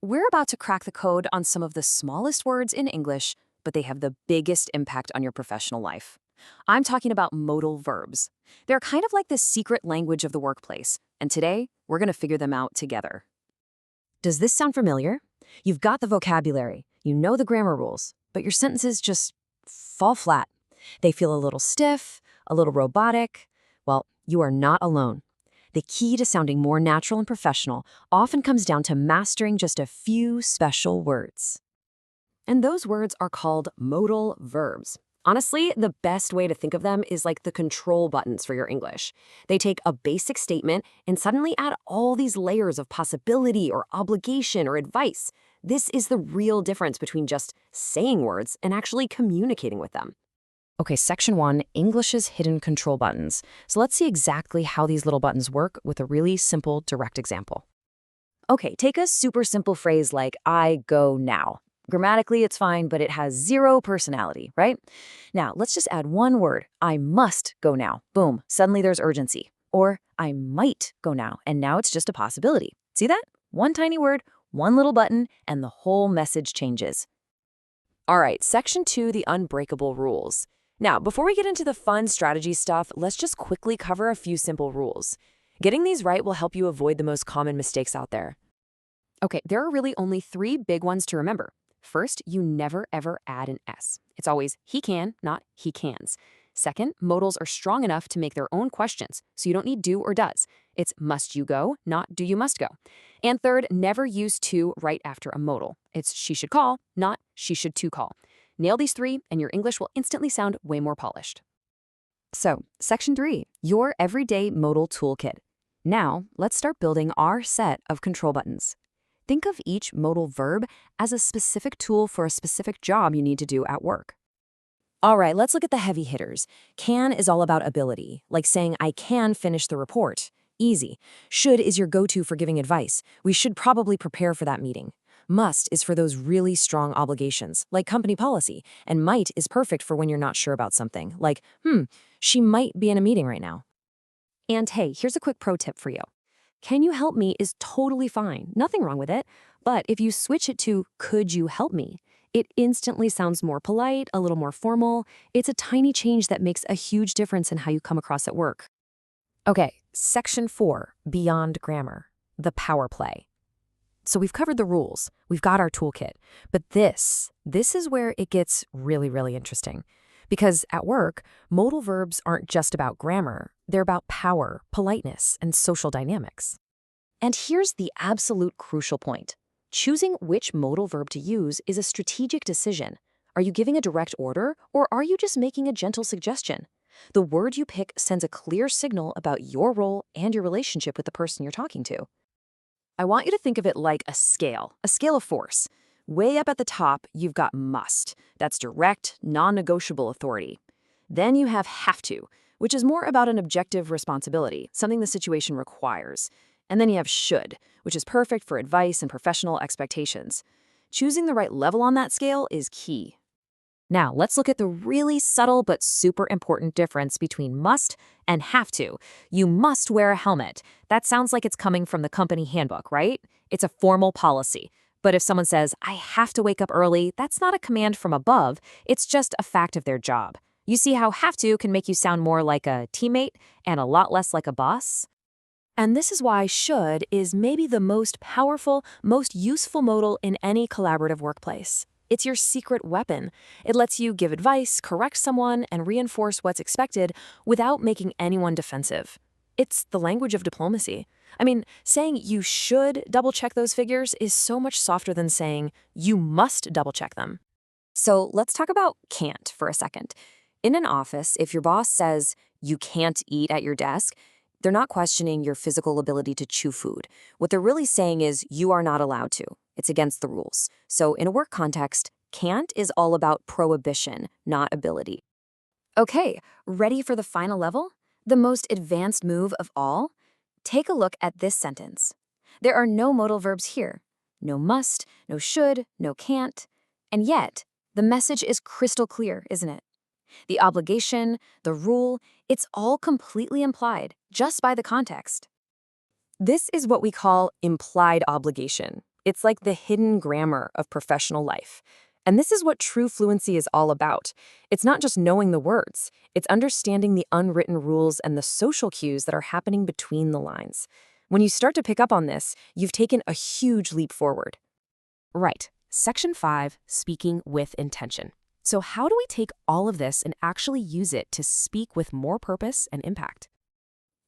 We're about to crack the code on some of the smallest words in English, but they have the biggest impact on your professional life. I'm talking about modal verbs. They're kind of like the secret language of the workplace, and today we're going to figure them out together. Does this sound familiar? You've got the vocabulary, you know the grammar rules, but your sentences just fall flat. They feel a little stiff, a little robotic. Well, you are not alone. The key to sounding more natural and professional often comes down to mastering just a few special words. And those words are called modal verbs. Honestly, the best way to think of them is like the control buttons for your English. They take a basic statement and suddenly add all these layers of possibility or obligation or advice. This is the real difference between just saying words and actually communicating with them. Okay, section 1, English's hidden control buttons. So let's see exactly how these little buttons work with a really simple, direct example. Okay, take a super simple phrase like, I go now. Grammatically, it's fine, but it has zero personality, right? Now, let's just add one word. I must go now. Boom, suddenly there's urgency. Or I might go now, and now it's just a possibility. See that? One tiny word, one little button, and the whole message changes. All right, section 2, the unbreakable rules. Now, before we get into the fun strategy stuff, let's just quickly cover a few simple rules. Getting these right will help you avoid the most common mistakes out there. Okay, there are really only 3 big ones to remember. First, you never ever add an S. It's always he can, not he cans. Second, modals are strong enough to make their own questions, so you don't need do or does. It's must you go, not do you must go. And third, never use to right after a modal. It's she should call, not she should to call. Nail these 3, and your English will instantly sound way more polished. So, section 3, your everyday modal toolkit. Now, let's start building our set of control buttons. Think of each modal verb as a specific tool for a specific job you need to do at work. All right, let's look at the heavy hitters. Can is all about ability, like saying I can finish the report. Easy. Should is your go-to for giving advice. We should probably prepare for that meeting. Must is for those really strong obligations, like company policy, and might is perfect for when you're not sure about something, like, she might be in a meeting right now. And hey, here's a quick pro tip for you. Can you help me is totally fine, nothing wrong with it, but if you switch it to could you help me, it instantly sounds more polite, a little more formal. It's a tiny change that makes a huge difference in how you come across at work. Okay, section 4, beyond grammar, the power play. So we've covered the rules, we've got our toolkit, but this is where it gets really, really interesting. Because at work, modal verbs aren't just about grammar, they're about power, politeness, and social dynamics. And here's the absolute crucial point. Choosing which modal verb to use is a strategic decision. Are you giving a direct order, or are you just making a gentle suggestion? The word you pick sends a clear signal about your role and your relationship with the person you're talking to. I want you to think of it like a scale of force. Way up at the top, you've got must. That's direct, non-negotiable authority. Then you have have to, which is more about an objective responsibility, something the situation requires. And then you have should, which is perfect for advice and professional expectations. Choosing the right level on that scale is key. Now, let's look at the really subtle but super important difference between must and have to. You must wear a helmet. That sounds like it's coming from the company handbook, right? It's a formal policy. But if someone says, I have to wake up early, that's not a command from above. It's just a fact of their job. You see how have to can make you sound more like a teammate and a lot less like a boss? And this is why should is maybe the most powerful, most useful modal in any collaborative workplace. It's your secret weapon. It lets you give advice, correct someone, and reinforce what's expected without making anyone defensive. It's the language of diplomacy. I mean, saying you should double-check those figures is so much softer than saying you must double-check them. So let's talk about can't for a second. In an office, if your boss says you can't eat at your desk, they're not questioning your physical ability to chew food. What they're really saying is you are not allowed to. It's against the rules. So in a work context, can't is all about prohibition, not ability. Okay, ready for the final level? The most advanced move of all? Take a look at this sentence. There are no modal verbs here. No must, no should, no can't. And yet, the message is crystal clear, isn't it? The obligation, the rule, it's all completely implied, just by the context. This is what we call implied obligation. It's like the hidden grammar of professional life. And this is what true fluency is all about. It's not just knowing the words, it's understanding the unwritten rules and the social cues that are happening between the lines. When you start to pick up on this, you've taken a huge leap forward. Right. Section 5, speaking with intention. So how do we take all of this and actually use it to speak with more purpose and impact?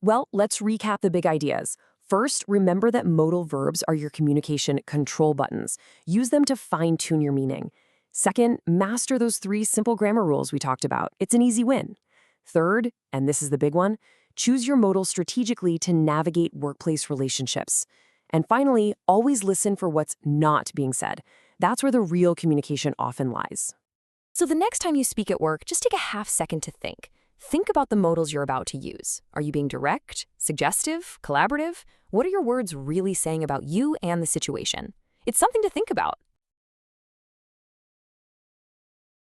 Well, let's recap the big ideas. First, remember that modal verbs are your communication control buttons. Use them to fine-tune your meaning. Second, master those 3 simple grammar rules we talked about. It's an easy win. Third, and this is the big one, choose your modal strategically to navigate workplace relationships. And finally, always listen for what's not being said. That's where the real communication often lies. So the next time you speak at work, just take a half second to think. Think about the modals you're about to use. Are you being direct, suggestive, collaborative? What are your words really saying about you and the situation? It's something to think about.